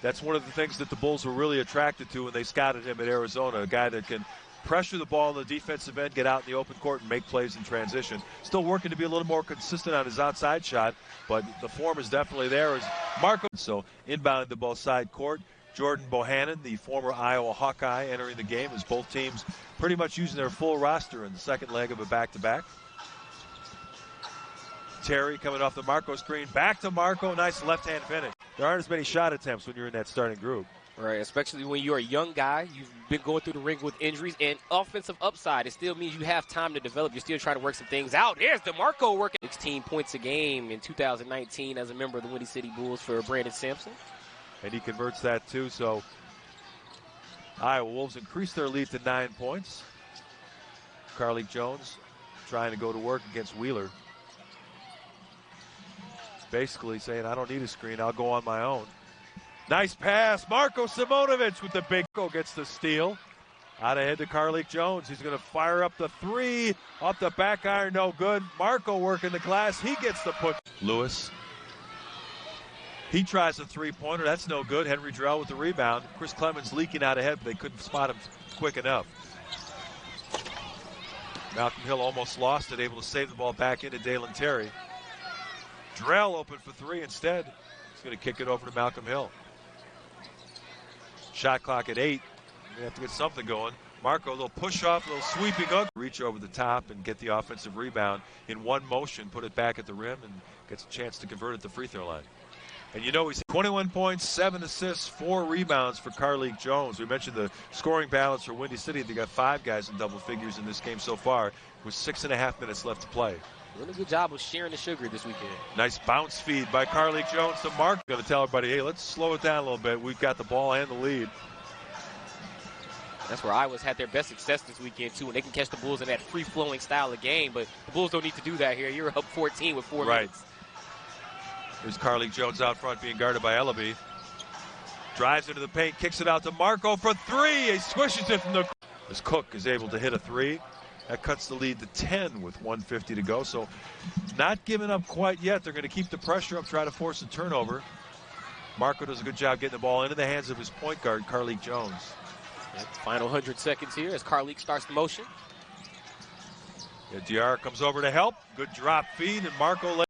that's one of the things that the Bulls were really attracted to when they scouted him at Arizona, a guy that can pressure the ball on the defensive end, get out in the open court, and make plays in transition. Still working to be a little more consistent on his outside shot, but the form is definitely there. As Marko, so inbounding the ball side court, Jordan Bohannon, the former Iowa Hawkeye, entering the game as both teams pretty much using their full roster in the second leg of a back-to-back. Terry coming off the Marko screen, back to Marko, nice left-hand finish. There aren't as many shot attempts when you're in that starting group. Right, especially when you're a young guy. You've been going through the ring with injuries and offensive upside. It still means you have time to develop. You're still trying to work some things out. There's DeMarco working 16 points a game in 2019 as a member of the Windy City Bulls for Brandon Sampson. And he converts that too, so Iowa Wolves increase their lead to 9 points. Carlik Jones trying to go to work against Wheeler. Basically saying, I don't need a screen, I'll go on my own. Nice pass, Marko Simonovic with the big goal, gets the steal. Out ahead to Carlik Jones. He's going to fire up the three. Off the back iron, no good. Marko working the glass. He gets the put. Lewis. He tries a three-pointer. That's no good. Henry Drell with the rebound. Chris Clemens leaking out ahead, but they couldn't spot him quick enough. Malcolm Hill almost lost it, able to save the ball back into Dalen Terry. Drell open for three instead. He's going to kick it over to Malcolm Hill. Shot clock at 8. They have to get something going. Marko, a little push off, a little sweeping hook. Reach over the top and get the offensive rebound in one motion, put it back at the rim, and gets a chance to convert at the free throw line. And you know he's 21 points, 7 assists, 4 rebounds for Carlik Jones. We mentioned the scoring balance for Windy City. They got 5 guys in double figures in this game so far with 6.5 minutes left to play. Doing a good job of sharing the sugar this weekend. Nice bounce feed by Carlik Jones to Mark. Going to tell everybody, hey, let's slow it down a little bit. We've got the ball and the lead. That's where Iowa's had their best success this weekend, too, and they can catch the Bulls in that free-flowing style of game. But the Bulls don't need to do that here. You're up 14 with 4 minutes. There's Carlik Jones out front being guarded by Ellaby. Drives into the paint, kicks it out to Marko for 3. He swishes it from the... As Cook is able to hit a 3. That cuts the lead to 10 with 1:50 to go. So not giving up quite yet. They're going to keep the pressure up, try to force a turnover. Marko does a good job getting the ball into the hands of his point guard, Carlik Jones. Final 100 seconds here as Carlik starts the motion. Yeah, DR comes over to help. Good drop feed, and Marko